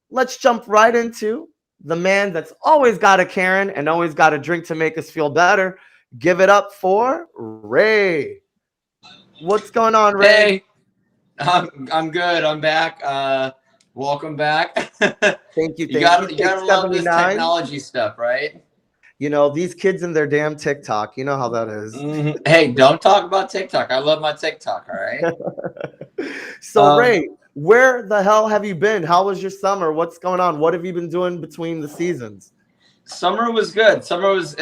let's jump right into the man that's always got a Karen and always got a drink to make us feel better. Give it up for Ray. What's going on, Ray? Hey, I'm good. I'm back. Welcome back. Thank you, you thank you. got you Take gotta love this 79. technology stuff, right? These kids and their damn TikTok. You know how that is. Hey, don't talk about TikTok. I love my TikTok. All right. So, Um, Ray, where the hell have you been? How was your summer? What's going on? What have you been doing between the seasons? Summer was good. Summer was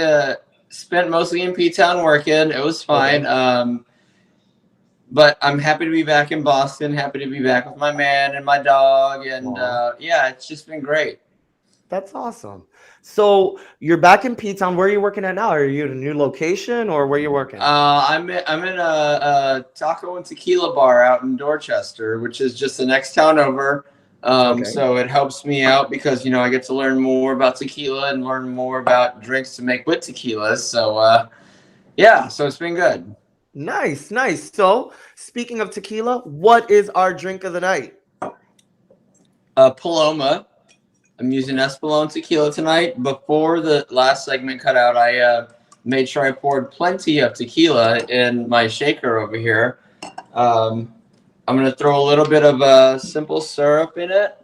spent mostly in P Town working. It was Okay. fine. But I'm happy to be back in Boston. Happy to be back with my man and my dog, and Aw. yeah, it's just been great. That's awesome. So you're back in P-Town. Where are you working at now? Are you at a new location or where you working? I'm in a taco and tequila bar out in Dorchester, which is just the next town over. Okay. So it helps me out because I get to learn more about tequila and learn more about drinks to make with tequilas. So yeah, so it's been good. Nice, nice. So speaking of tequila, what is our drink of the night? Paloma. I'm using Okay. Espolón tequila tonight. Before the last segment cut out, I made sure I poured plenty of tequila in my shaker over here. Um, I'm gonna throw a little bit of simple syrup in it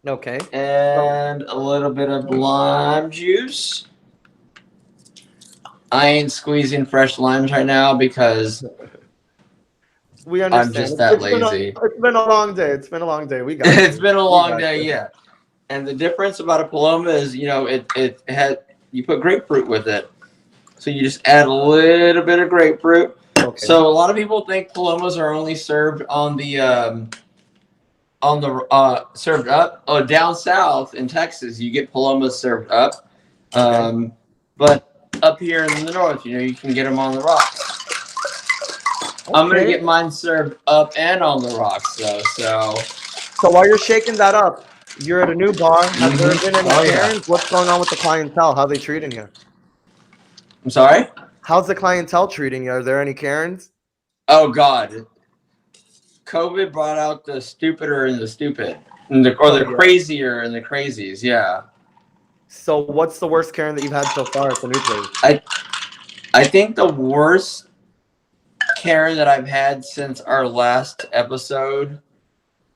Okay. So and a little bit of lime juice. I ain't squeezing fresh limes right now because we I'm understand. just that lazy. It's been a long day. It's been a long day. We got It's you. been a We long got day, you. yeah. And the difference about a Paloma is, it had you put grapefruit with it. So you just add a little bit of grapefruit. Okay. So a lot of people think Palomas are only served on the served up. Oh, down south in Texas, you get Palomas served up. Okay. Um, but up here in the north, you can get them on the rocks. I'm gonna Okay. get mine served up and on the rocks though. So, So while you're shaking that up, you're at a new bar. Have there been any oh yeah. Karens? What's going on with the clientele? How they treating you? I'm sorry. How's the clientele treating you? Are there any Karens? Oh God, COVID brought out the stupider and the stupid, or Oh the yeah. crazier and the crazies. Yeah. So what's the worst Karen that you've had so far at the new place? I think the worst Karen that I've had since our last episode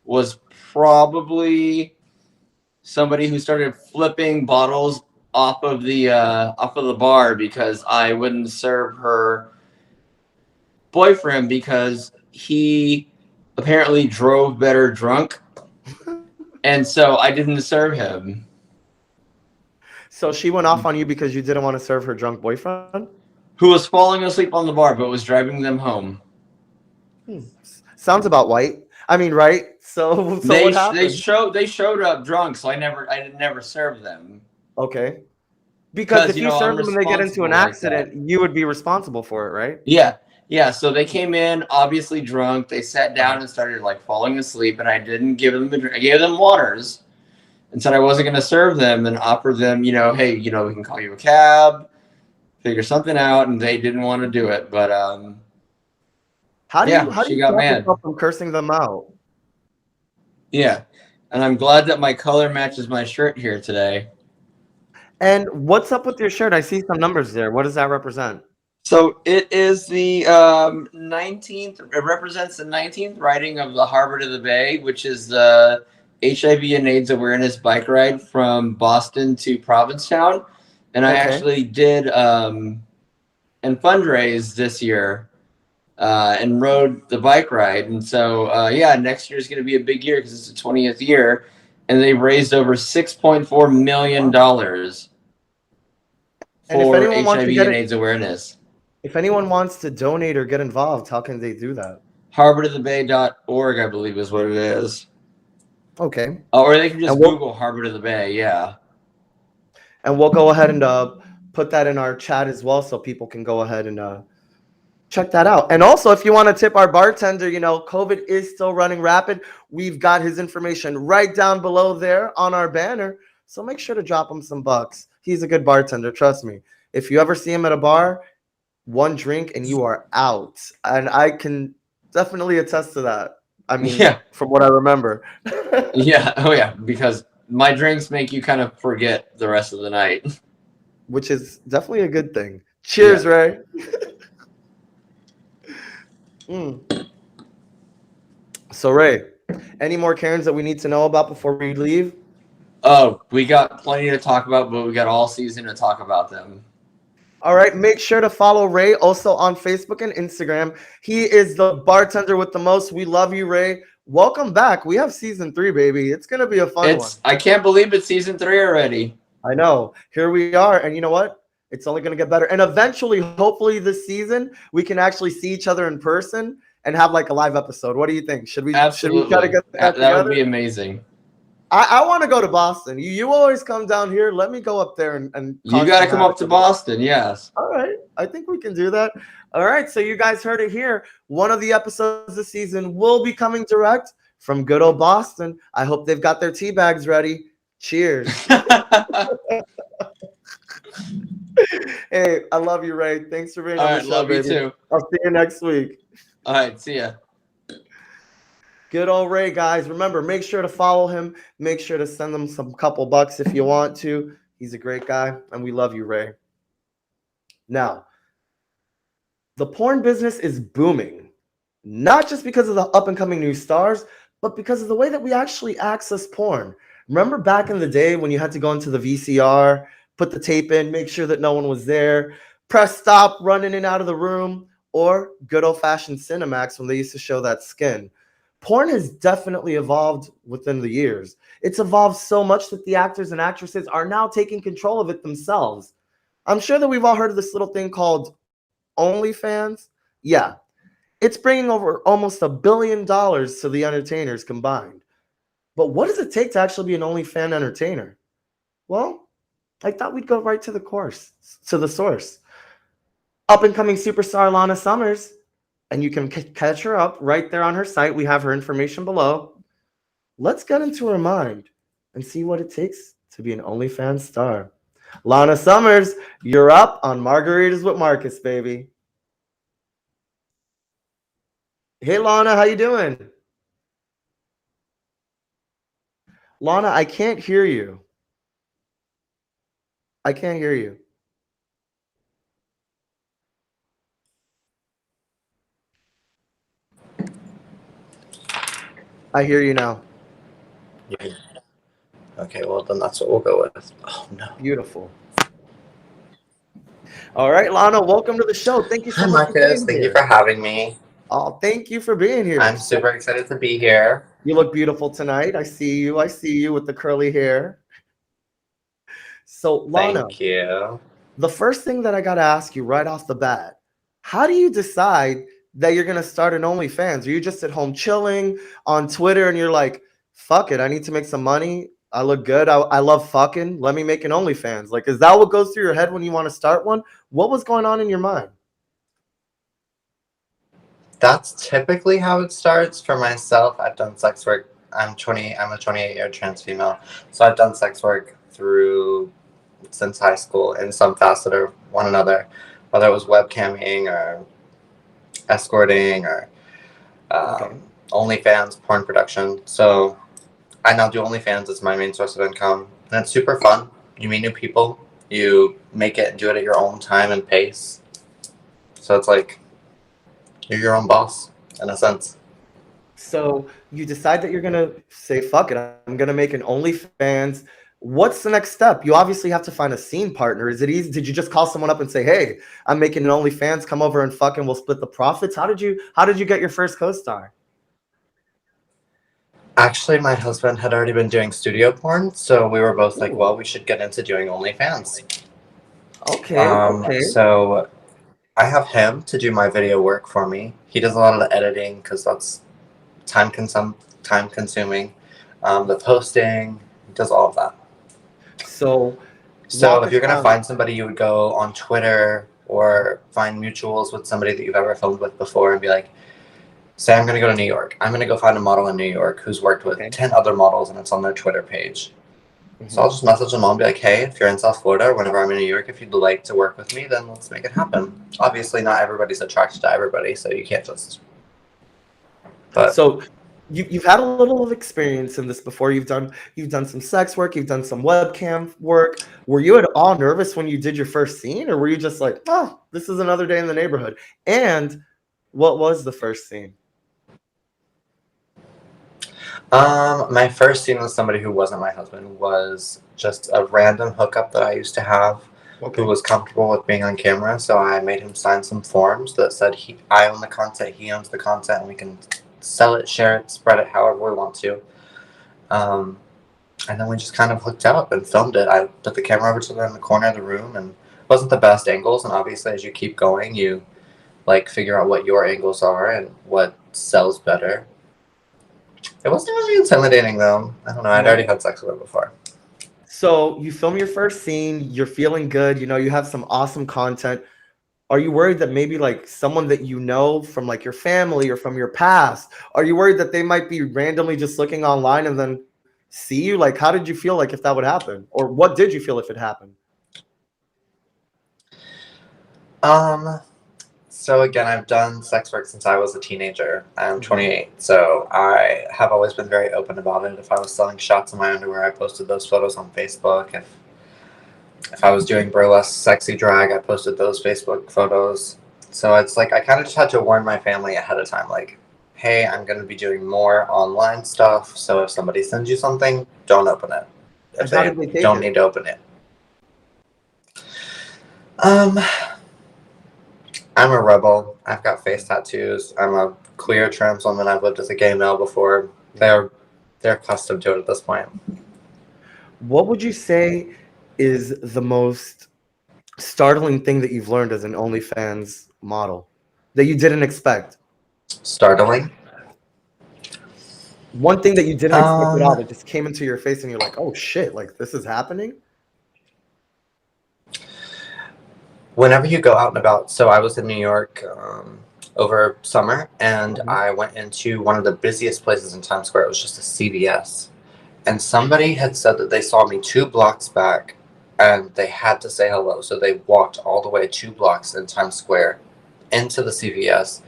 was probably somebody who started flipping bottles off of the bar because I wouldn't serve her boyfriend because he apparently drove better drunk, and so I didn't serve him. So she went off on you because you didn't want to serve her drunk boyfriend? Who was falling asleep on the bar but was driving them home. Sounds about white. I mean, right? So They what sh- they happened? showed they showed up drunk, so I never served them Okay. Because because if you I'm serve them and they get into an responsible like that. accident, you would be responsible for it, right? Yeah, yeah. So they came in obviously drunk. They sat Uh-huh. down and started like falling asleep, and I didn't give them a drink. I gave them waters and said I wasn't going to serve them, and offered them, hey, we can call you a cab, figure something out, and they didn't want to do it. But How do you yeah, how do she you got stop mad. yourself from cursing them out? Yeah, and I'm glad that my color matches my shirt here today. And what's up with your shirt? I see some numbers there. What does that represent? So it is the 19th. It represents the 19th riding of the Harbor to the Bay, which is the HIV and AIDS awareness bike ride from Boston to Provincetown. And I Okay. actually did and fundraise this year and rode the bike ride. And so yeah, next year is going to be a big year because it's the 20th year, and they raised over $6.4 million And if for anyone wants to HIV get and it, AIDS awareness. if anyone wants to donate or get involved, how can they do that? Harbortothebay.org, I believe, is what it is. Okay. Or they can And just we'll Google Harbor to the Bay. Yeah. and we'll go ahead and put that in our chat as well so people can go ahead and check that out. And also, if you want to tip our bartender, COVID is still running rapid. We've got his information right down below there on our banner. So make sure to drop him some bucks. He's a good bartender, trust me. If you ever see him at a bar, one drink and you are out. And I can definitely attest to that. I mean, Yeah. from what I remember. Yeah. Oh, yeah. Because my drinks make you kind of forget the rest of the night. Which is definitely a good thing. Cheers, Ray. So, Ray, any more Karens that we need to know about before we leave? Oh, we got plenty to talk about, but we got all season to talk about them. All right, make sure to follow Ray also on Facebook and Instagram. He is the bartender with the most. We love you, Ray. Welcome back. We have season 3, baby. It's gonna be a fun one. I can't believe it's season 3 already. I know. Here we are, and you know what? It's only gonna get better. And eventually, hopefully, this season we can actually see each other in person and have like a live episode. What do you think? Should we? Absolutely. Should we try to get that That would together? be amazing. I want to go to Boston. You always come down here. Let me go up there and You got to come up to Boston. Yes. All right. I think we can do that. All right. So you guys heard it here. One of the episodes this season will be coming direct from good old Boston. I hope they've got their tea bags ready. Cheers. Hey, I love you, Ray. Thanks for being on the show, love baby. you too. I'll see you next week. All right. See ya. Good old Ray, guys. Remember, make sure to follow him. Make sure to send him some couple bucks if you want to. He's a great guy, and we love you, Ray. Now, the porn business is booming, not just because of the up-and-coming new stars, but because of the way that we actually access porn. Remember back in the day when you had to go into the VCR, put the tape in, make sure that no one was there, press stop, run in and out of the room, or good old-fashioned Cinemax when they used to show that skin. Porn has definitely evolved within the years. It's evolved so much that the actors and actresses are now taking control of it themselves. I'm sure that we've all heard of this little thing called OnlyFans. Yeah, it's bringing over almost $1 billion to the entertainers combined. But what does it take to actually be an OnlyFans entertainer? Well, I thought we'd go right to the source. Up-and-coming superstar Lana Summers. And you can catch her up right there on her site. We have her information below. Let's get into her mind and see what it takes to be an OnlyFans star. Lana Summers, you're up on Margaritas with Marcus, baby. Hey, Lana, how you doing? Lana, I can't hear you. I can't hear you. I hear you now. Yeah. Okay, well then that's what we'll go with. Oh no. Beautiful. All right, Lana, welcome to the show. Thank you so Hi much for Marcus, being thank here. you for having me. Oh, thank you for being here. I'm super excited to be here. You look beautiful tonight. I see you with the curly hair. So, Lana, Thank you. the first thing that I got to ask you right off the bat, how do you decide that you're going to start an OnlyFans? Are you just at home chilling on Twitter and you're like, fuck it, I need to make some money. I look good. I love fucking. Let me make an OnlyFans. Like, is that what goes through your head when you want to start one? What was going on in your mind? That's typically how it starts for myself. I've done sex work. I'm a 28-year trans female. So I've done sex work since high school in some facet or one another, whether it was webcamming or escorting or OnlyFans, porn production. So I now do OnlyFans as my main source of income. And it's super fun. You meet new people. You make it and do it at your own time and pace. So it's like you're your own boss in a sense. So you decide that you're going to say, fuck it, I'm going to make an OnlyFans. What's the next step? You obviously have to find a scene partner. Is it easy? Did you just call someone up and say, hey, I'm making an OnlyFans, come over and fucking we'll split the profits? How did you get your first co-star? Actually, my husband had already been doing studio porn, so we were both like, well, we should get into doing OnlyFans. Okay. So I have him to do my video work for me. He does a lot of the editing because that's time consuming. The posting, he does all of that. So if you're going to find somebody, you would go on Twitter or find mutuals with somebody that you've ever filmed with before and be like, say I'm going to go to New York. I'm going to go find a model in New York who's worked with 10 other models and it's on their Twitter page. Mm-hmm. So I'll just message them all and be like, hey, if you're in South Florida or whenever I'm in New York, if you'd like to work with me, then let's make it happen. Obviously, not everybody's attracted to everybody, so you can't just... So you've had a little of experience in this before. You've done some sex work, you've done some webcam work. Were you at all nervous when you did your first scene, or were you just like, oh, this is another day in the neighborhood? And what was the first scene? My first scene with somebody who wasn't my husband was just a random hookup that I used to have who was comfortable with being on camera. So I made him sign some forms that said I own the content, he owns the content, and we can sell it, share it, spread it however we want to. And then we just kind of hooked up and filmed it. I put the camera over to them in the corner of the room, and it wasn't the best angles. And obviously, as you keep going, you like figure out what your angles are and what sells better. It wasn't really intimidating though. I don't know. I'd already had sex with him before. So you film your first scene, you're feeling good, you know, you have some awesome content. Are you worried that maybe like someone that you know from like your family or from your past, are you worried that they might be randomly just looking online and then see you? Like, how did you feel like if that would happen? Or what did you feel if it happened? So again, I've done sex work since I was a teenager. I'm 28, so I have always been very open about it. If I was selling shots of my underwear, I posted those photos on Facebook. If I was doing burlesque sexy drag, I posted those Facebook photos. So it's like I kind of just had to warn my family ahead of time, like, hey, I'm going to be doing more online stuff, so if somebody sends you something, don't open it. If they don't need to open it. I'm a rebel. I've got face tattoos. I'm a queer trans woman. I've lived as a gay male before. They're accustomed to it at this point. What would you say is the most startling thing that you've learned as an OnlyFans model that you didn't expect? Startling? One thing that you didn't expect at all that just came into your face and you're like, oh shit, like this is happening? Whenever you go out and about, so I was in New York over summer, and I went into one of the busiest places in Times Square. It was just a CVS. And somebody had said that they saw me 2 blocks back, and they had to say hello. So they walked all the way 2 blocks in Times Square into the CVS,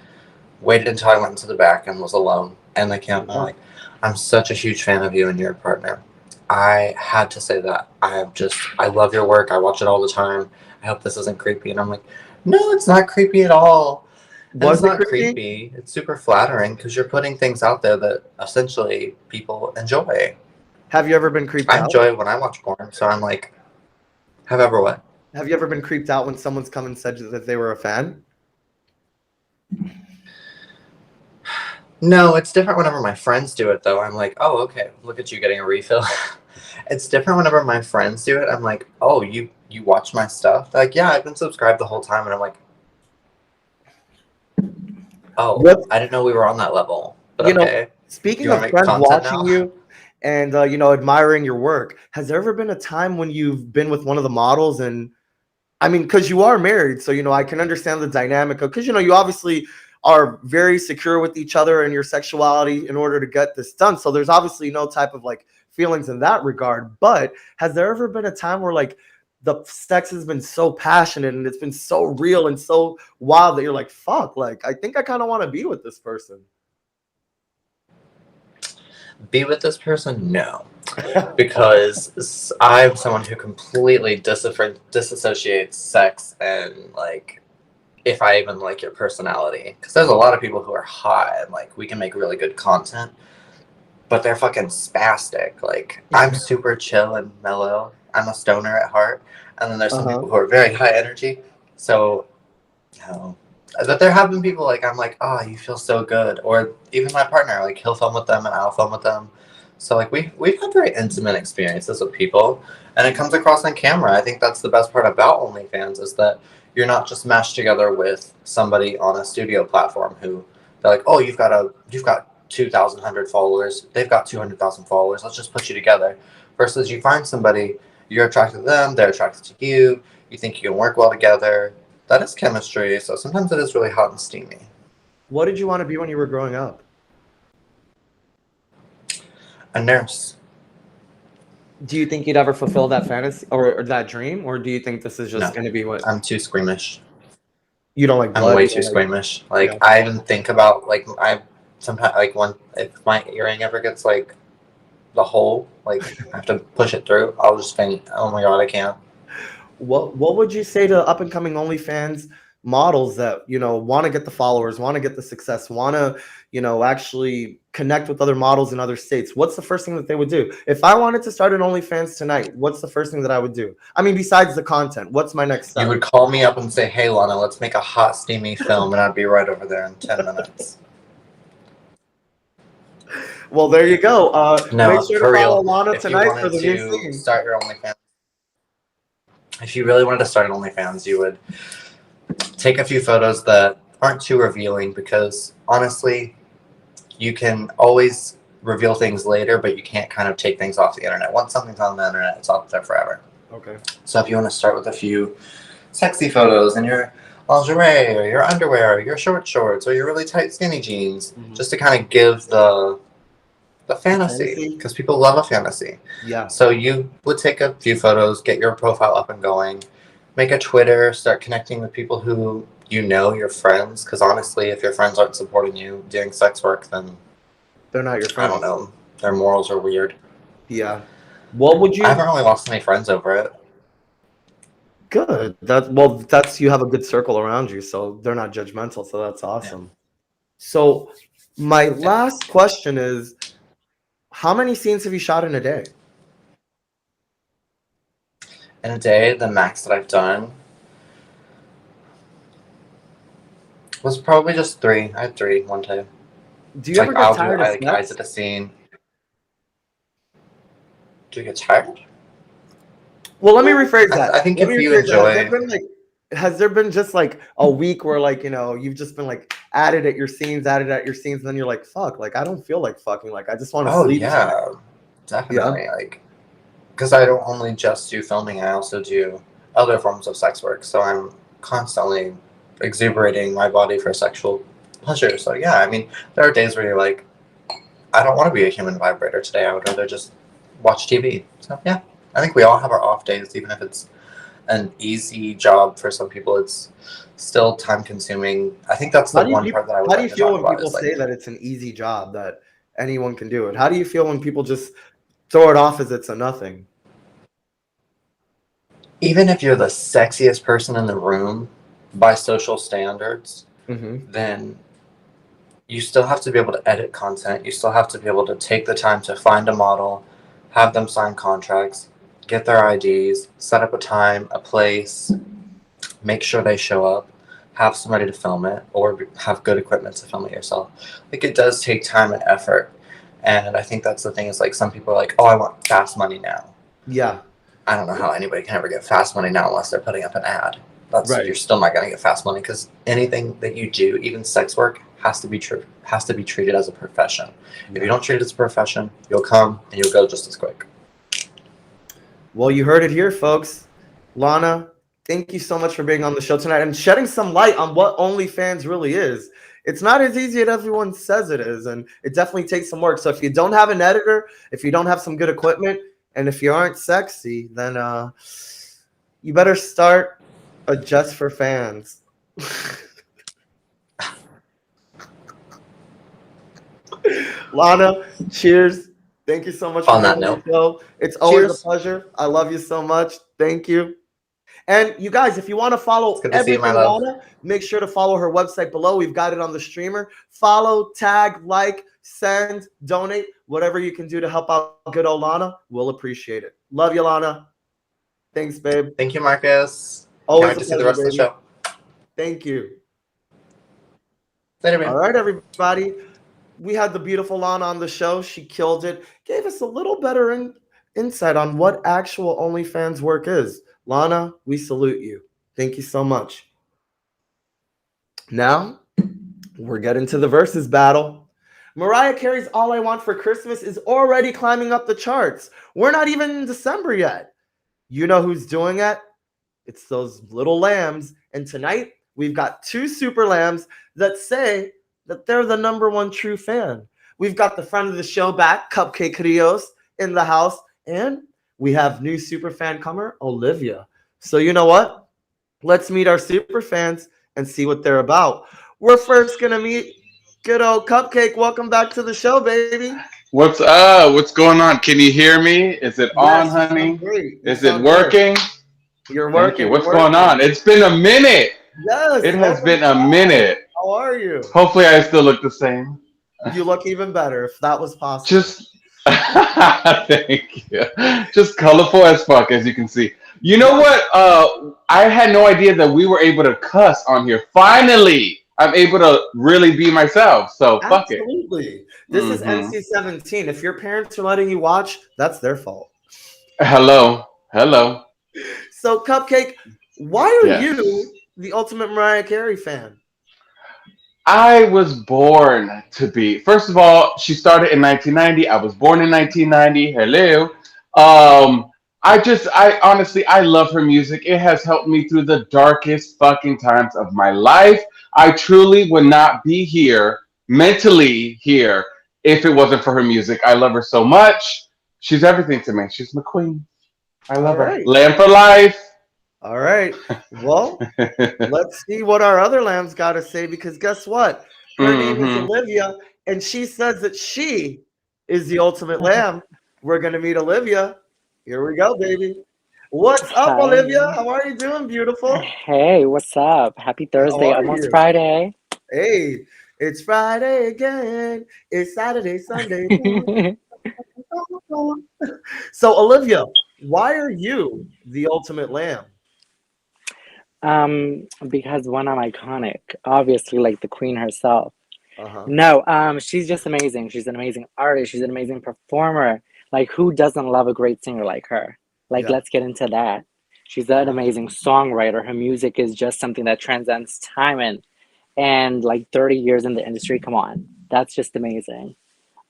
waited until I went into the back and was alone. And they came up and like, I'm such a huge fan of you and your partner. I had to say that. I love your work. I watch it all the time. I hope this isn't creepy. And I'm like, no, it's not creepy at all. It's not creepy. It's super flattering because you're putting things out there that essentially people enjoy. Have you ever been creeped out? I enjoy when I watch porn, so I'm like, have ever what? Have you ever been creeped out when someone's come and said that they were a fan? No, it's different whenever my friends do it, though. I'm like, oh, okay, look at you getting a refill. It's different whenever my friends do it. I'm like, oh, you watch my stuff? They're like, yeah, I've been subscribed the whole time. And I'm like, oh, I didn't know we were on that level. But you okay. Know, speaking of friends watching you and, you know, admiring your work, has there ever been a time when you've been with one of the models and, I mean, because you are married, so, you know, I can understand the dynamic of, because, you know, you obviously are very secure with each other and your sexuality in order to get this done. So there's obviously no type of like feelings in that regard. But has there ever been a time where like the sex has been so passionate and it's been so real and so wild that you're like, fuck, like, I think I kind of want to be with this person? Be with this person? No. Because I'm someone who completely disassociates sex and like if I even like your personality, because there's a lot of people who are hot and like we can make really good content, but they're fucking spastic. Like I'm super chill and mellow. I'm a stoner at heart, and then there's some people who are very high energy. So, you know, that there have been people like I'm like, oh, you feel so good, or even my partner, like he'll film with them and I'll film with them. So like we've had very intimate experiences with people, and it comes across on camera. I think that's the best part about OnlyFans is that you're not just mashed together with somebody on a studio platform who they're like, oh, you've got 2,100 followers, they've got 200,000 followers. Let's just put you together. Versus you find somebody, you're attracted to them, they're attracted to you. You think you can work well together. That is chemistry. So sometimes it is really hot and steamy. What did you want to be when you were growing up? A nurse. Do you think you'd ever fulfill that fantasy or that dream, or do you think this is just going to be what? I'm too squeamish. You don't like blood? I'm way too squeamish. Like I even think about like sometimes like if my earring ever gets like the hole, like I have to push it through, I'll just faint. Oh my god, I can't. What would you say to up and coming OnlyFans models that want to get the followers, want to get the success, want to actually connect with other models in other states? What's the first thing that they would do if I wanted to start an OnlyFans tonight? What's the first thing that I would do? I mean, besides the content, what's my next step? You would call me up and say, "Hey, Lana, let's make a hot, steamy film," and I'd be right over there in 10 minutes. Well, there you go. No, Make sure for to follow real. Lana If you tonight for wanted the new to scene. start your OnlyFans, if you really wanted to start an OnlyFans, you would take a few photos that aren't too revealing, because honestly, you can always reveal things later, but you can't kind of take things off the internet. Once something's on the internet, it's off there forever. Okay. So if you want to start with a few sexy photos in your lingerie or your underwear or your short shorts or your really tight skinny jeans, just to kind of give the fantasy, because people love a fantasy. Yeah. So you would take a few photos, get your profile up and going, make a Twitter, start connecting with people who your friends, because honestly, if your friends aren't supporting you doing sex work, then They're not your I friends. don't know, their morals are weird. Yeah. What would you? I haven't really lost any friends over it. Good. That's you have a good circle around you, so they're not judgmental. So that's awesome. Yeah. So my last question is, how many scenes have you shot in a day? In a day, the max that I've done was probably just 3. I had 3 one day. Do you ever get tired of sex? I did a scene. Do you get tired? Well, let me rephrase that. I think if you enjoy, has there been just like a week where like you've just been like added at your scenes, and then you're like, fuck, like I don't feel like fucking, like I just want to sleep. Oh yeah, definitely. Yeah. Like, because I don't only just do filming, I also do other forms of sex work. So I'm constantly exuberating my body for sexual pleasure. So yeah, I mean, there are days where you're like, I don't want to be a human vibrator today. I would rather just watch TV. So yeah, I think we all have our off days, even if it's an easy job for some people. It's still time consuming. I think that's the one part that I would. How do you feel when people say that it's an easy job, that anyone can do it? How do you feel when people just throw it off as it's a nothing? Even if you're the sexiest person in the room by social standards, then you still have to be able to edit content. You still have to be able to take the time to find a model, have them sign contracts, get their IDs, set up a time, a place, make sure they show up, have somebody to film it, or have good equipment to film it yourself. Like, it does take time and effort. And I think that's the thing, is like some people are like, oh, I want fast money now. Yeah. I don't know how anybody can ever get fast money now unless they're putting up an ad. That's right. You're still not going to get fast money, because anything that you do, even sex work, has to be treated as a profession. Yeah. If you don't treat it as a profession, you'll come and you'll go just as quick. Well, you heard it here, folks. Lana, thank you so much for being on the show tonight and shedding some light on what OnlyFans really is. It's not as easy as everyone says it is, and it definitely takes some work. So if you don't have an editor, if you don't have some good equipment, and if you aren't sexy, then you better start a Just for Fans. Lana, cheers. Thank you so much for being on the show. It's always a pleasure. I love you so much. Thank you. And you guys, if you want to follow everything Lana, make sure to follow her website below. We've got it on the streamer. Follow, tag, like, send, donate, whatever you can do to help out good old Lana. We'll appreciate it. Love you, Lana. Thanks, babe. Thank you, Marcus. Always can't wait to see the rest of the show. Thank you. Later, man. All right, everybody. We had the beautiful Lana on the show. She killed it. Gave us a little better insight on what actual OnlyFans work is. Lana, we salute you. Thank you so much. Now, we're getting to the versus battle. Mariah Carey's All I Want for Christmas is already climbing up the charts. We're not even in December yet. You know who's doing it? It's those little lambs. And tonight, we've got 2 super lambs that say that they're the #1 true fan. We've got the friend of the show back, Cupcake Rios, in the house. And we have new super fan comer, Olivia. So you know what? Let's meet our super fans and see what they're about. We're first going to meet Good old Cupcake. Welcome back to the show, baby. What's up? What's going on? Can you hear me? Is it on, Yes, you sound honey? great. You Is it sound good. working? You're Thank you. working. What's You're going working. on? It's been a minute. Yes. It has welcome been a back. minute. How are you? Hopefully, I still look the same. You look even better if that was possible. Just thank you. Just colorful as fuck, as you can see. You know what? I had no idea that we were able to cuss on here. Finally, I'm able to really be myself. So fuck it. Absolutely. This is Mhm. NC-17. If your parents are letting you watch, that's their fault. Hello. So, Cupcake, why are Yes. you the ultimate Mariah Carey fan? I was born to be. First of all, she started in 1990. I was born in 1990. Hello. I honestly, I love her music. It has helped me through the darkest fucking times of my life. I truly would not be here, mentally here, if it wasn't for her music. I love her so much. She's everything to me. She's my queen. I love All her. right. Lamb for life. All right. Well, let's see what our other lambs got to say because guess what? Her name is Mhm. Olivia, and she says that she is the ultimate lamb. We're going to meet Olivia. Here we go, baby. What's up, Hi. Olivia? How are you doing, beautiful? Hey, what's up? Happy How Thursday, are almost you? Friday. Hey, it's Friday again. It's Saturday, Sunday. So, Olivia, why are you the ultimate lamb? Because one, I'm iconic, obviously, like the queen herself. Uh-huh. No, she's just amazing. She's an amazing artist. She's an amazing performer. Like, who doesn't love a great singer like her? Like, Yeah. let's get into that. She's an amazing songwriter. Her music is just something that transcends time and like 30 years in the industry. Come on, that's just amazing,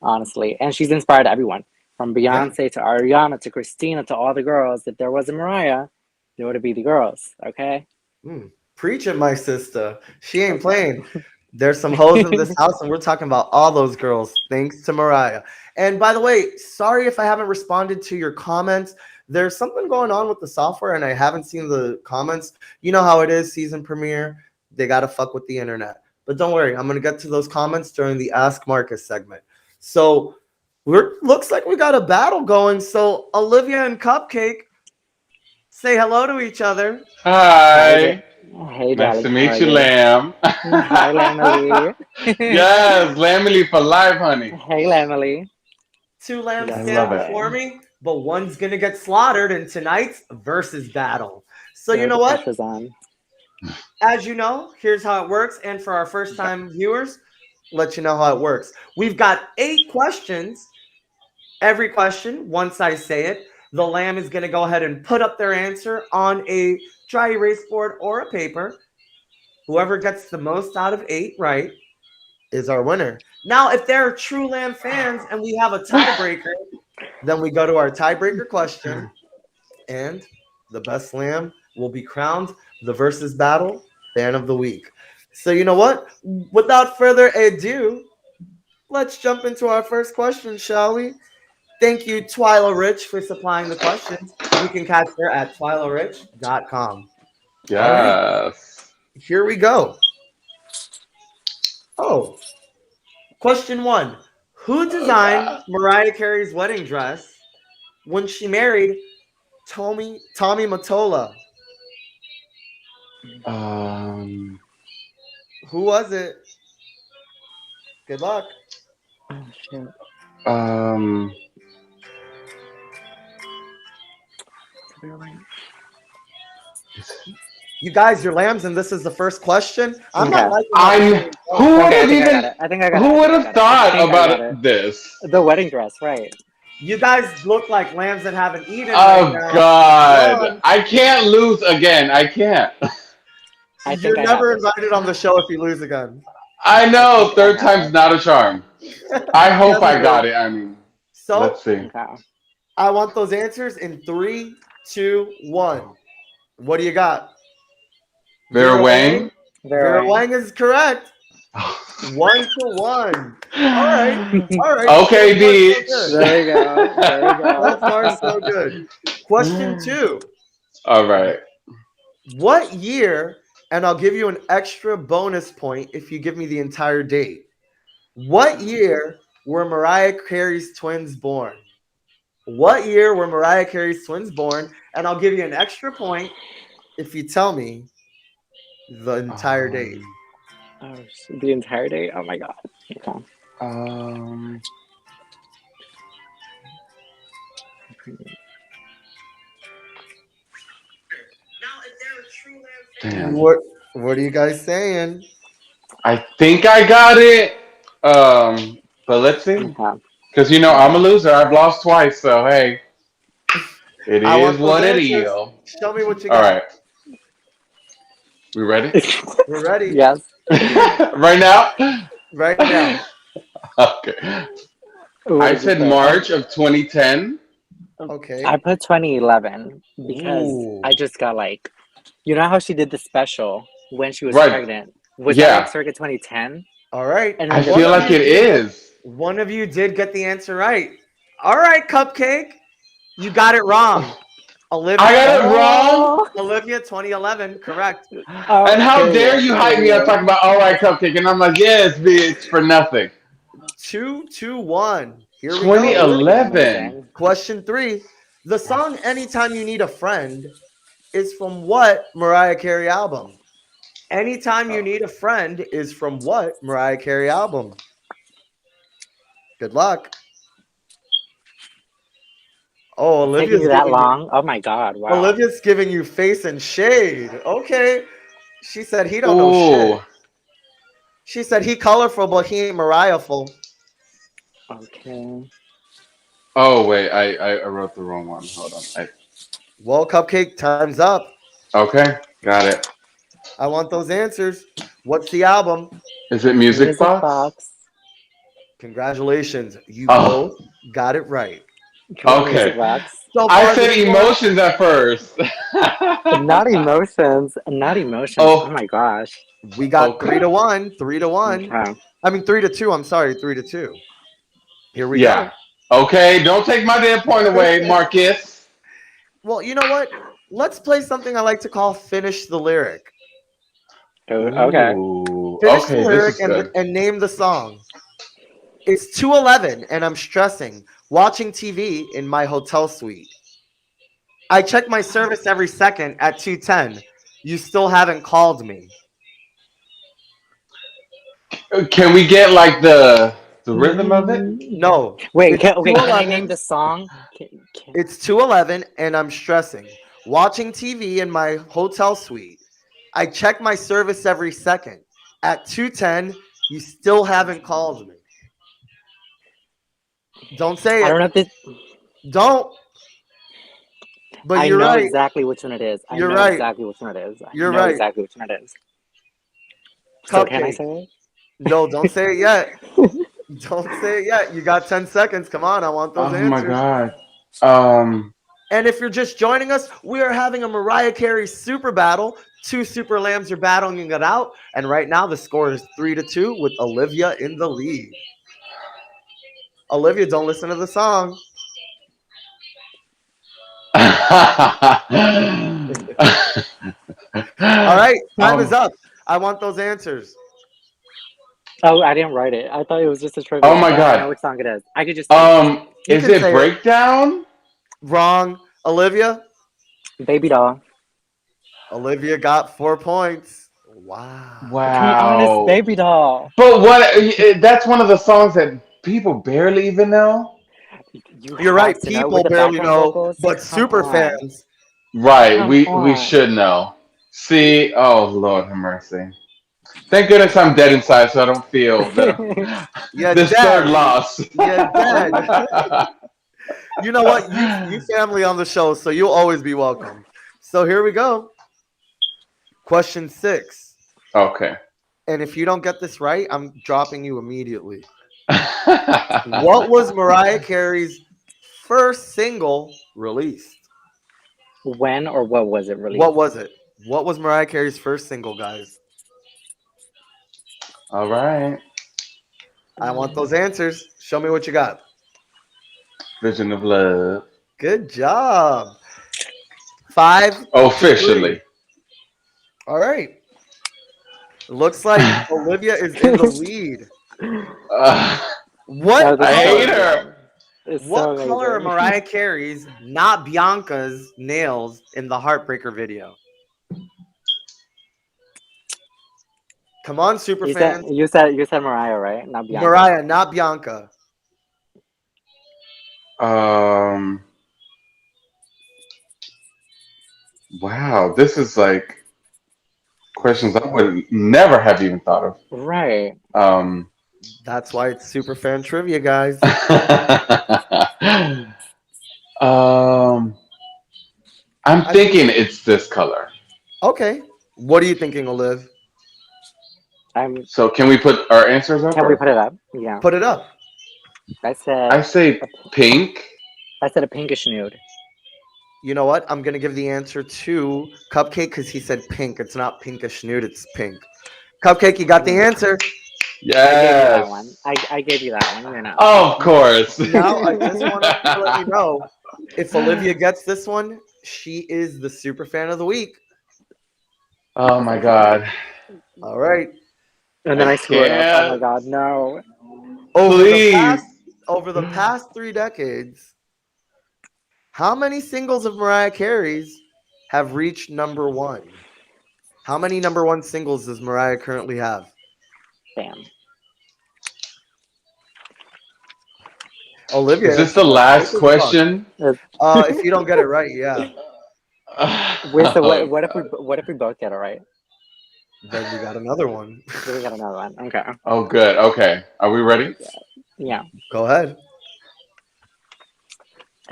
honestly. And she's inspired everyone from Yeah. Beyonce to Ariana to Christina to all the girls. If there wasn't Mariah, there would be the girls. Okay. Preach it, my sister. She ain't playing. There's some hoes in this house, and we're talking about all those girls, thanks to Mariah. And by the way, sorry if I haven't responded to your comments. There's something going on with the software, and I haven't seen the comments. You know how it is, season premiere. They got to fuck with the internet. But don't worry, I'm going to get to those comments during the Ask Marcus segment. So looks like we got a battle going. So Olivia and Cupcake, say hello to each other. Hi. Hey, Nice to darling. How meet are you, you? Lamb. Hi, Lamely. Yes, Lamely for life, honey. Hey, Lamely. Two lambs That's I stand love it. before me, but one's gonna get slaughtered in tonight's versus battle. So you So know the what? pressure's on. As you know, here's how it works. And for our first time viewers, let you know how it works. We've got 8 questions. Every question, once I say it, the lamb is gonna go ahead and put up their answer on a dry erase board or a paper. Whoever gets the most out of 8 right is our winner. Now, if there are true lamb fans and we have a tiebreaker, then we go to our tiebreaker question, and the best lamb will be crowned the versus battle fan of the week. So you know what? Without further ado, let's jump into our first question, shall we? Thank you, Twyla Rich, for supplying the questions. You can catch her at twylarich.com. All right, Yes. here we go. Oh, question 1. Who designed Mariah Carey's wedding dress when she married Tommy Mottola? Who was it? Good luck. Oh, shit. Um, You guys, you're lambs, and this is the first question. I'm Okay. not liking how this game is who going. would Okay, I have think I got even, it. I think I got it. who I would think I have got it. I thought think I got about it. this? The wedding dress, right? You guys look like lambs that haven't eaten Oh right now. God, I can't lose again. I can't. I You're think I got never this. invited on the show if you lose again. I know, think I third got time's it. not a charm. I hope Never I got is. it. I mean, So let's see. Okay. I want those answers in 3, 2, 1. What do you got? Vera Vera Wang. Vera Wang is correct. 1-1. All right. All right. Okay, So far, so bitch. good. There we go. There we So go. far, so good. Question 2. All right. What year, and I'll give you an extra bonus point if you give me the entire date. What year were Mariah Carey's twins born? What year were Mariah Carey's twins born? And I'll give you an extra point if you tell me the entire date. Oh, the entire day? Oh my god. Okay. Damn. What are you guys saying? I think I got it. But let's see. Okay. Because you know I'm a loser. I've lost twice, so hey, it I want is those what it answers. is. Show me what you All got. right, we ready? We're ready. Yes. Right now? Right now. Okay. What I did you said say? March of 2010. Okay. I put 2011 because Ooh. I just got like, you know how she did the special when she was Right. pregnant? Was Yeah. that like circa 2010? All right. And I then feel one like of it you is. One of you did get the answer right. All right, Cupcake. You got it wrong. Olivia. I got it wrong. Olivia, 2011. Correct. Oh, And how okay, dare you hype me up talking about all right cupcake? And I'm like, yes, bitch, for nothing. 2-1. Here we go. 2011. Question 3. The song Anytime You Need a Friend is from what Mariah Carey album? Anytime You Need a Friend is from what Mariah Carey album? Good luck. Oh, Taking Olivia's you that giving long? Oh my god! Wow. Olivia's giving you face and shade. Okay. She said he don't know Ooh. shit. She said he colorful, but he ain't Mariah-ful. Okay. Oh wait, I wrote the wrong one. Hold on. Well, Cupcake, time's up. Okay, got it. I want those answers. What's the album? Is it Music Box? Congratulations. You Oh. both got it right. Come on, Okay. Music Box. So I far, said the score- emotions at first. Not emotions. Not emotions. Oh. Oh my gosh. We got Okay. 3-1. 3-1. Okay. I mean 3-2. I'm sorry, 3-2. Here we Yeah. Okay, don't take my damn point away, Marcus. go. Well, you know what? Let's play something I like to call finish the lyric. Oh, okay. Ooh, Finish okay, the lyric this is good. and name the song. It's 2:11 and I'm stressing, watching TV in my hotel suite. I check my service every second at 2:10. You still haven't called me. Can we get like the rhythm of it? No. Wait, It's can I 2:11. name the song? It's 2:11 and I'm stressing, watching TV in my hotel suite. I check my service every second. At 2:10, you still haven't called me. Don't say I don't it. know if this. Don't. But I you're know right. exactly which one it is. I You're know right. exactly which one it is. I You're know right. exactly which one it is. So can I Cupcake. say it? No, don't say it yet. Don't say it yet. You got 10 seconds. Come on, I want those Oh answers. my god. And if you're just joining us, we are having a Mariah Carey super battle. 2 super lambs are battling it out. And right now the score is 3-2 with Olivia in the lead. Olivia, don't listen to the song. All right, time is up. I want those answers. Oh, I didn't write it. I thought it was just a trivia. Oh my but I God. know which song it is. I could just. Say You Is can it say it. Breakdown? Wrong. Olivia? Baby Doll. Olivia got 4 points. Wow. Come on, it's Baby Doll. But what? That's one of the songs that people barely even know. You're right. have to know People with the barely background know, vocals. but Come super on. fans. Right. Come we on. should know. See. Oh Lord have mercy. Thank goodness I'm dead inside, so I don't feel Yeah, this dead. third loss. Yeah, dead. You know what? You family on the show, so you'll always be welcome. So here we go. Question 6. Okay. And if you don't get this right, I'm dropping you immediately. What was Mariah Carey's first single released? When or what was it released? What was it? What was Mariah Carey's first single, guys? All right. I want those answers. Show me what you got. Vision of Love. Good job. 5. Officially. All right. Looks like Olivia is in the lead. What that's I so hate color? her. It's so What color are amazing. Mariah Carey's, not Bianca's, nails in the Heartbreaker video? Come on, super You said fans. you said Mariah, right? Not Bianca. Mariah, not Bianca. Wow, this is like questions I would never have even thought of. Right. That's why it's super fan trivia, guys. I'm I thinking mean, it's this color. okay. What are you thinking, Olive? I'm. So can we put our answers up? Can we Or? put it up? Yeah. Put it up. I said. I say pink. I said a pinkish nude. You know what? I'm gonna give the answer to Cupcake because he said pink. It's not pinkish nude. It's pink. Cupcake, you got the answer. I gave you that one. Yes. I gave you that one. You know. Oh, of course. Now I just want to let you know, if Olivia gets this one, she is the super fan of the week. Oh my God. All right. And then I screwed up. Oh my can't. god, no. Please. Over the past 3 decades, how many singles of Mariah Carey's have reached number one? How many number one singles does Mariah currently have? Damn. Olivia. Is this the last question? If you don't get it right, yeah. Wait, so Oh, what if God. what if we both get it right? Then we got another one. Then we got another one. Okay. Oh, good. Okay. Are we ready? Yeah. Go ahead.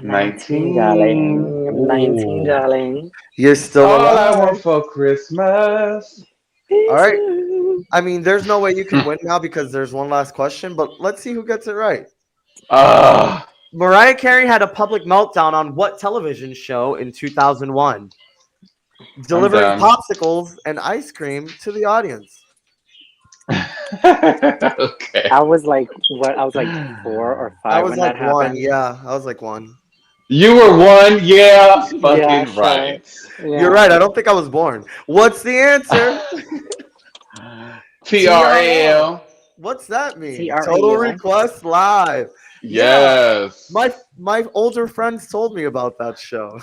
19. darling. 19, Ooh. darling. You're still All I want alive. for Christmas. All right. I mean, there's no way you can win now because there's one last question, but let's see who gets it right. Mariah Carey had a public meltdown on what television show in 2001? Delivering done. popsicles and ice cream to the audience. Okay. I was like, what? I was like 4 or 5 I was when like that one. happened. Yeah, I was like one. You were one. Yeah. Fucking Yeah, sure. right. Yeah. You're right. I don't think I was born. What's the answer? TRL. What's that mean? TRL. Total Request Live. Yes. My older friends told me about that show.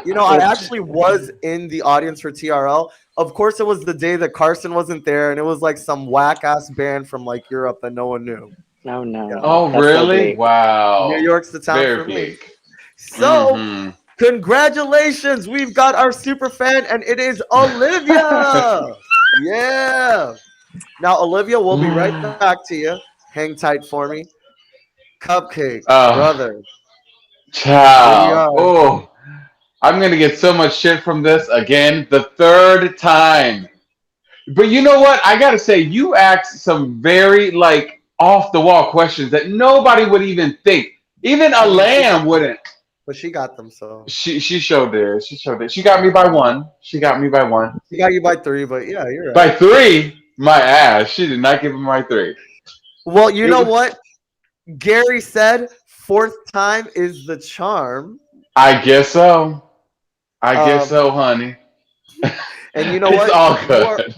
You know, I actually was in the audience for TRL. Of course, it was the day that Carson wasn't there, and it was like some whack ass band from like Europe that no one knew. No, no. Yeah. Oh, That's so really? bleak. Wow. New York's the town Very for me. bleak. So, Mhm. congratulations, we've got our super fan, and it is Olivia. Yeah. Now, Olivia, we'll be right back to you. Hang tight for me. Cupcake, brother. Child. Oh, I'm going to get so much shit from this again, the third time. But you know what? I got to say, you asked some very, like, off the wall questions that nobody would even think. Even a lamb wouldn't. But she got them, so. She showed it. She showed it. She got me by one. She got me by one. She got you by 3, but yeah, you're right. By 3? My ass. She did not give me my 3. Well, you know what? Gary said 4th time is the charm. I guess so. I guess so, honey. And you know It's what? all good.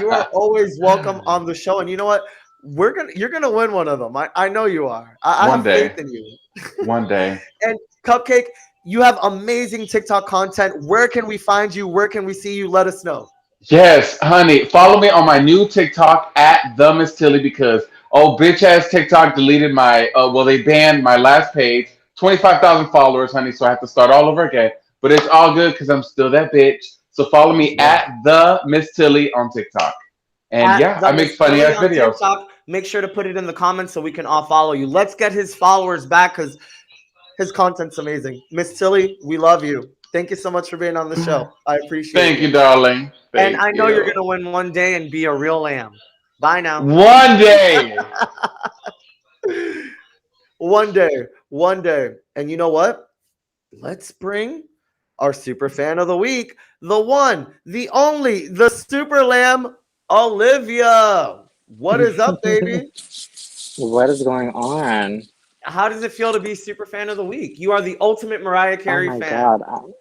You are always welcome on the show. And you know what? You're gonna win one of them. I know you are. I One have day. faith in you. One day. And Cupcake, you have amazing TikTok content. Where can we find you? Where can we see you? Let us know. Yes, honey. Follow me on my new TikTok at the Miss Tilly because bitch ass TikTok deleted my they banned my last page. 25,000 followers, honey. So I have to start all over again. But it's all good because I'm still that bitch. So follow me at the Miss Tilly on TikTok. And At I make funny ass videos. TikTok. Make sure to put it in the comments so we can all follow you. Let's get his followers back because his content's amazing. Miss Tilly, we love you. Thank you so much for being on the show. I appreciate it. Thank you, darling. And I know you're gonna win one day and be a real lamb. Bye now. One day. One day. And you know what? Let's bring our super fan of the week, the one, the only, the super lamb, Olivia. What is up, baby? What is going on? How does it feel to be super fan of the week? You are the ultimate Mariah Carey Oh my fan. god.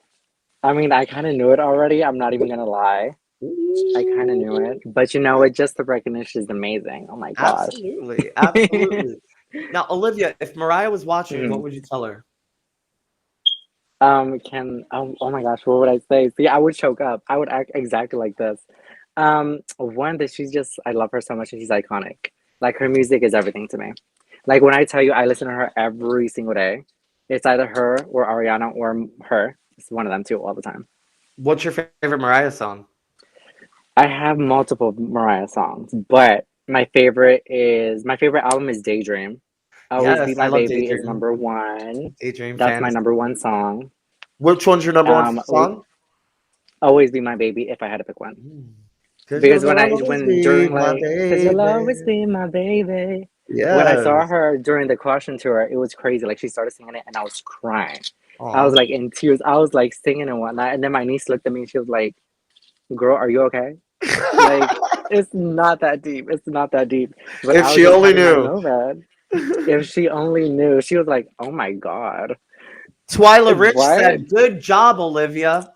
I mean, I kind of knew it already. I'm not even gonna lie. I kind of knew it, but you know what? Just the recognition is amazing. Oh my gosh. Absolutely, absolutely. Now, Olivia, if Mariah was watching, what Mhm. would you tell her? Oh my gosh, what would I say? See, I would choke up. I would act exactly like this. One that she's just, I love her so much and she's iconic. Like her music is everything to me. Like when I tell you I listen to her every single day, it's either her or Ariana or her. It's one of them two all the time. What's your favorite Mariah song? I have multiple Mariah songs, but my favorite album is Daydream. Always Be Yes, I My love Baby is Daydream. number one. Daydream That's my Fantasy. number one song. Which one's your number one Um, song? Always Be My Baby if I had to pick one. Because Because you'll always when be during my like, cause you'll baby. always be my baby. When I saw Yes. her during the Caution tour, it was crazy. Like she started singing it and I was crying. I Aw. was like in tears. I was like singing and whatnot. And then my niece looked at me and she was like, "Girl, are you okay?" Like it's not that deep. It's not that deep. But If I was she just only having my knew. moment. If she only knew, she was like, "Oh my god." Twyla Rich What? said, "Good job, Olivia."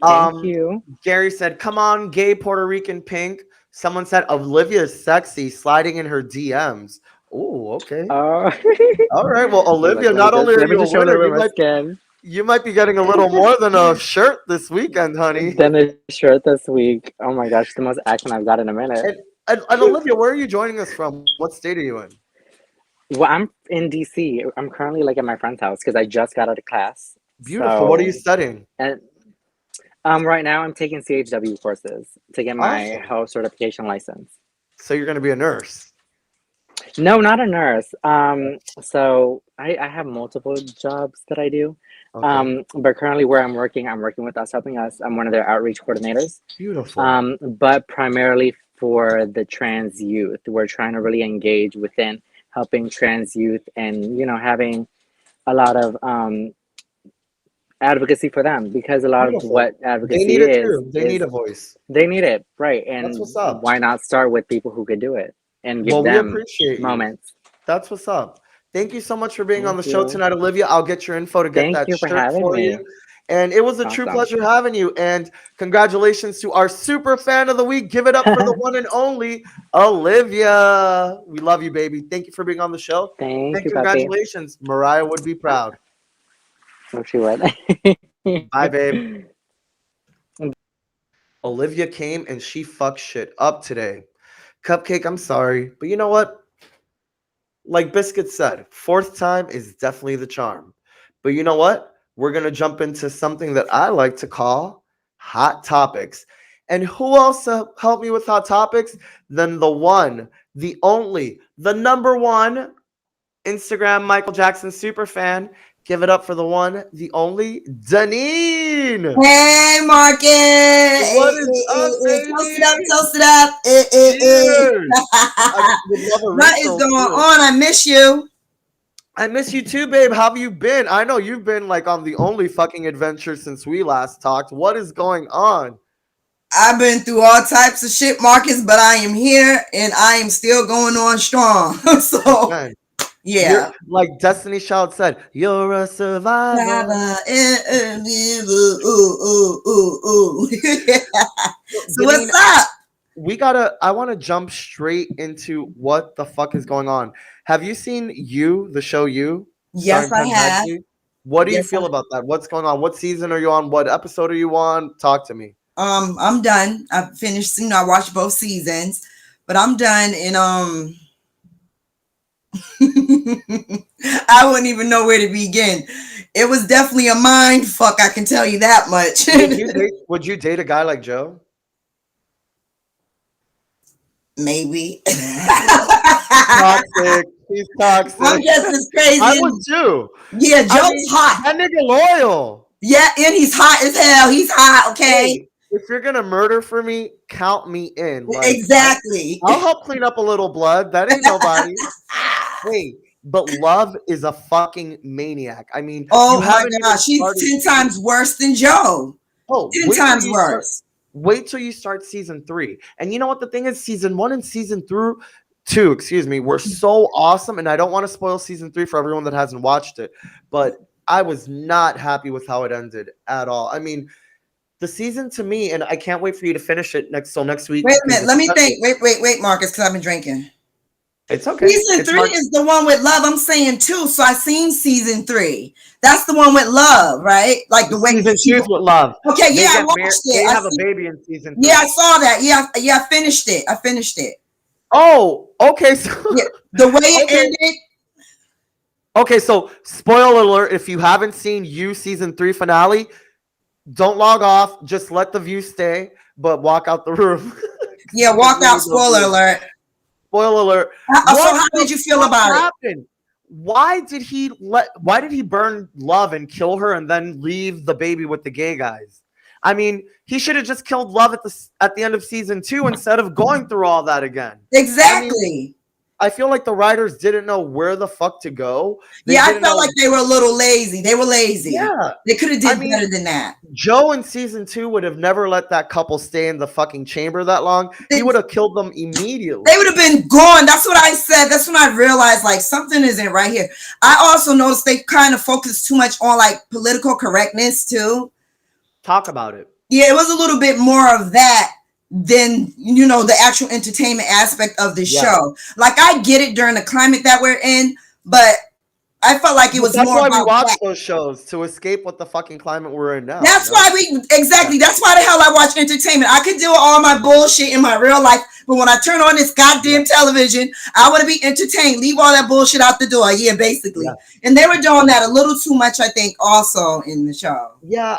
Thank you. Gary said, "Come on, gay Puerto Rican pink." Someone said, "Olivia's sexy, sliding in her DMs." Oh, okay. Oh, All right. Well, she's like, Olivia, not only are let me you a just show a winner, little bit of my skin. you might be getting a little more than a shirt this weekend, honey. Then the shirt this week. Oh my gosh, the most action I've got in a minute. And Olivia, where are you joining us from? What state are you in? Well, I'm in DC. I'm currently like at my friend's house because I just got out of class. Beautiful. What are you So, studying? and right now I'm taking CHW courses to get my Awesome. health certification license. So you're going to be a nurse. No, not a nurse. So I have multiple jobs that I do. Okay. But currently where I'm working with Us Helping Us. I'm one of their outreach coordinators. Beautiful. But primarily for the trans youth. We're trying to really engage within helping trans youth and, having a lot of advocacy for them because a lot of Beautiful. what They advocacy need it too. They need is a voice. they need it, right? That's what's And up. why not start with people who could do it and give Well, we them appreciate you. moments? That's what's up. Thank you so much for being on Thank the show you. tonight, Olivia. I'll get your info to get Thank that you for shirt having for me. you. And it was a true Awesome. pleasure having you. And congratulations to our super fan of the week. Give it up for the one and only Olivia. We love you, baby. Thank you for being on the show. Thank And you, Pepe. congratulations. Mariah would be proud. Oh, she would. Bye, babe. Olivia came and she fucked shit up today. Cupcake, I'm sorry. But you know what? Like Biscuit said, fourth time is definitely the charm. But you know what? We're going to jump into something that I like to call hot topics. And who else to help me with hot topics than the one, the only, the number one Instagram Michael Jackson super fan? Give it up for the one, the only, Danine. Hey, Marcus. What is up, Toast it up, baby? toast it up. Cheers. I would love a What is refill, going too. on? I miss you. I miss you too, babe. How have you been? I know you've been like on the only fucking adventure since we last talked. What is going on? I've been through all types of shit, Marcus, but I am here and I am still going on strong. So, Man, yeah. you're, like Destiny Child said, you're a survivor. Ooh. So Janine, what's up? I want to jump straight into what the fuck is going on. Have you seen You, the show You? Yes, starring I Penn have. Badgley? What do you Yes, feel about that? What's going on? What season are you on? What episode are you on? Talk to me. I'm done. I finished, I watched both seasons, but I'm done. And I wouldn't even know where to begin. It was definitely a mind fuck, I can tell you that much. Would you date a guy like Joe? Maybe. Toxic. He's toxic. I'm just as crazy. I would too. Yeah, Joe's hot. That nigga loyal. Yeah, and he's hot as hell. He's hot, okay? Hey, if you're gonna murder for me, count me in. Like, exactly. I'll help clean up a little blood. That ain't nobody. Hey, but Love is a fucking maniac. I mean, oh you my haven't even god, she's started 10 times worse than Joe. Oh, 10 times worse. Wait till you start season 3. And you know what the thing is? Season 1 and season 2, excuse me, were so awesome. And I don't want to spoil season 3 for everyone that hasn't watched it, but I was not happy with how it ended at all. I mean, the season to me, and I can't wait for you to finish it next week. Wait a minute. Let me think. Wait, Marcus, because I've been drinking. It's okay. Season It's 3 is the one with Love. I'm saying 2, so I seen season 3. That's the one with Love, right? Like the way season 2 is with Love. Okay, They yeah, I get watched married- it. They I have a see- baby in season 3. Yeah, I saw that. Yeah, I finished it. Oh, okay. So Yeah, the way it Okay. ended. okay, so spoiler alert: if you haven't seen You season 3 finale, don't log off. Just let the view stay, but walk out the room. Yeah, walk out. Spoiler alert. Spoiler alert. So What how the did you feel fuck about it? happened? Why did he burn Love and kill her and then leave the baby with the gay guys? I mean, he should have just killed Love at the end of season 2 instead of going through all that again. Exactly. I feel like the writers didn't know where the fuck to go. They I didn't felt know- like they were a little lazy. They were lazy. Yeah. They could have did I mean- better than that. Joe in season 2 would have never let that couple stay in the fucking chamber that long. He would have killed them immediately. They would have been gone. That's what I said. That's when I realized like something isn't right here. I also noticed they kind of focused too much on like political correctness too. Talk about it. Yeah, it was a little bit more of that than the actual entertainment aspect of the Yeah. show. Like I get it during the climate that we're in, but I felt like it was That's more why we about watch that. those shows, to escape what the fucking climate we're in now. That's you know? why that's why the hell I watch entertainment. I could deal with all my bullshit in my real life, but when I turn on this goddamn television, I want to be entertained. Leave all that bullshit out the door. Yeah, basically. Yeah. And they were doing that a little too much, I think, also in the show. Yeah,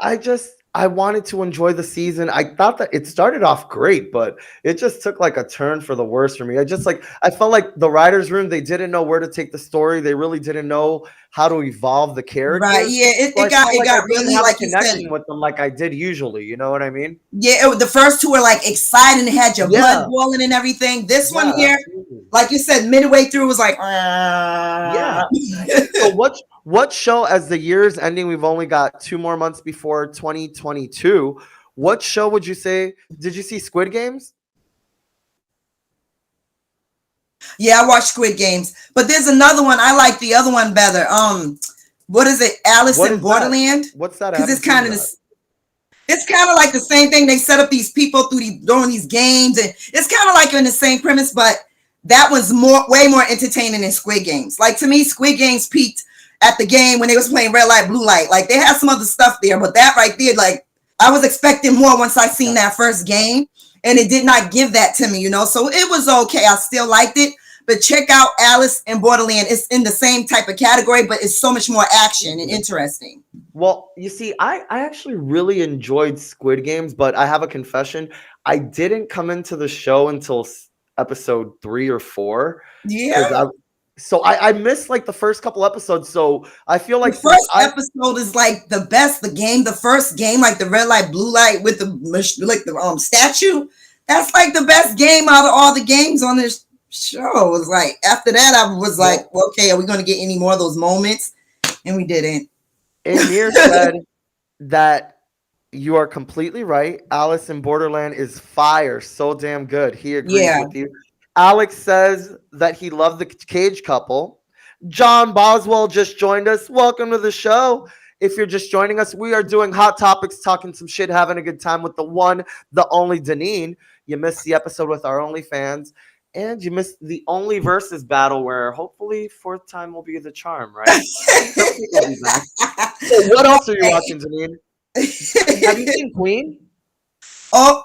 I wanted to enjoy the season. I thought that it started off great, but it just took like a turn for the worse for me. I felt like the writers' room, they didn't know where to take the story. They really didn't know how to evolve the characters. Right. Yeah, it So I got felt like I didn't really have a like you said. connection with them like I did usually. You know what I mean? Yeah, the first two were like exciting and had your Yeah. blood boiling and everything. This one Yeah, here, absolutely. like you said, midway through was like, Yeah. So what show, as the year's ending, we've only got 2 more months before 2022. What show would you say? Did you see Squid Games? Yeah, I watched Squid Games, but there's another one. I like the other one better. What is it? Alice What in is that? Borderland? What's that? I Because it's haven't kind of seen that. it's kind of like the same thing. They set up these people doing these games, and it's kind of like in the same premise, but that was way more entertaining than Squid Games. Like to me, Squid Games peaked at the game when they was playing red light, blue light. Like they had some other stuff there, but that right there, like I was expecting more once I seen that first game, and it did not give that to me, So it was okay. I still liked it. But check out Alice in Borderland. It's in the same type of category, but it's so much more action and interesting. Well, you see, I actually really enjoyed Squid Games, but I have a confession. I didn't come into the show until episode 3 or 4. Yeah. So I missed like the first couple episodes. So I feel like The first episode is like the best. The first game, like the red light, blue light with the statue. That's like the best game out of all the games on this show. It was like after that, I was like, well, okay, are we going to get any more of those moments? And we didn't. Amir said that you are completely right. Alice in Borderland is fire. So damn good. He agrees with you. Alex says that he loved the Cage couple. John Boswell just joined us. Welcome to the show. If you're just joining us, we are doing hot topics, talking some shit, having a good time with the one, the only Deneen. You missed the episode with our OnlyFans, and you missed the only versus battle where hopefully 4th time will be the charm, right? So what else are you watching, Deneen? Have you seen Queen? Oh,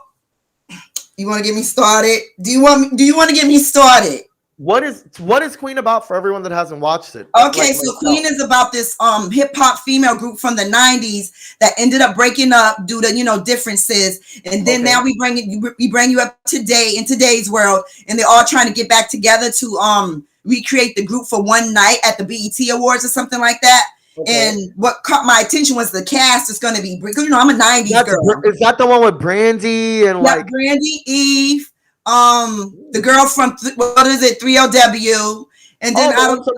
you want to get me started? Do you want to get me started? What is Queen about for everyone that hasn't watched it? Okay, so Queen is about this hip hop female group from the 90s that ended up breaking up due to differences, and then now we bring you up today in today's world, and they're all trying to get back together to recreate the group for one night at the BET Awards or something like that. And what caught my attention was the cast is going to be, I'm a 90s girl. Is that the one with Brandy and Brandy, Eve, the girl from 3LW, and then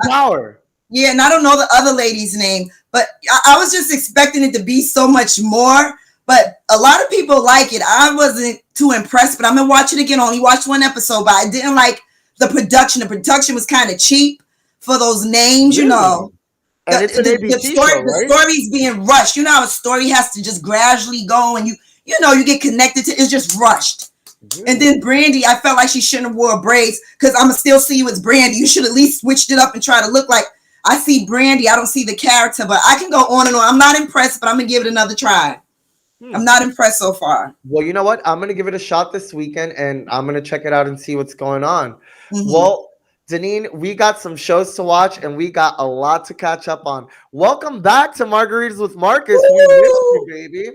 Power. Yeah, and I don't know the other lady's name, but I was just expecting it to be so much more. But a lot of people like it. I wasn't too impressed, but I'm gonna watch it again. Only watched one episode, but I didn't like the production. The production was kind of cheap for those names, And it's an ABC show, right? The story's being rushed. How a story has to just gradually go, and you know, you get connected to. It's just rushed. And then Brandy, I felt like she shouldn't have wore braids because I'm gonna still see you as Brandy. You should at least switched it up and try to look like I see Brandy. I don't see the character, but I can go on and on. I'm not impressed, but I'm gonna give it another try. I'm not impressed so far. Well, you know what? I'm gonna give it a shot this weekend, and I'm gonna check it out and see what's going on. Mhm. Well, Deneen, we got some shows to watch, and we got a lot to catch up on. Welcome back to Margaritas with Marcus. We missed you, baby.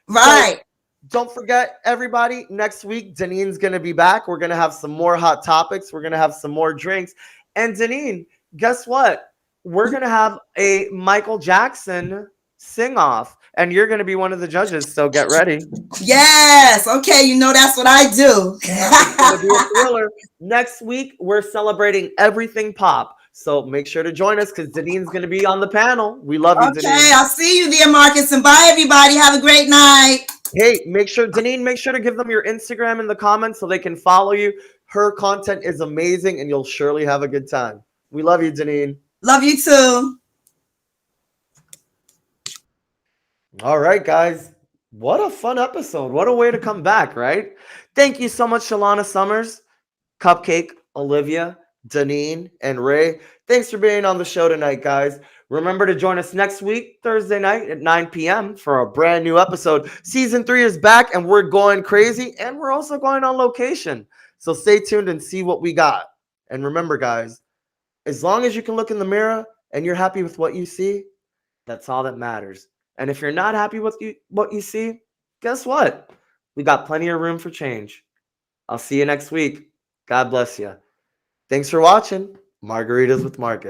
Right. Don't forget, everybody, next week, Deneen's going to be back. We're going to have some more hot topics. We're going to have some more drinks. And Deneen, guess what? We're going to have a Michael Jackson sing-off, and you're going to be one of the judges, so get ready. Yes. Okay. You know that's what I do. It's gonna be a thriller. Next week, we're celebrating everything pop. So make sure to join us because Deneen's going to be on the panel. We love you, Okay. Deneen. I'll see you there, Marcus. And bye, everybody. Have a great night. Hey, Deneen, make sure to give them your Instagram in the comments so they can follow you. Her content is amazing, and you'll surely have a good time. We love you, Deneen. Love you too. All right, guys. What a fun episode. What a way to come back, right? Thank you so much, Shalana Summers, Cupcake, Olivia, Deneen, and Ray. Thanks for being on the show tonight, guys. Remember to join us next week, Thursday night at 9 p.m. for a brand new episode. Season 3 is back, and we're going crazy, and we're also going on location. So stay tuned and see what we got. And remember, guys, as long as you can look in the mirror and you're happy with what you see, that's all that matters. And if you're not happy with what you see, guess what? We got plenty of room for change. I'll see you next week. God bless you. Thanks for watching Margaritas with Marcus.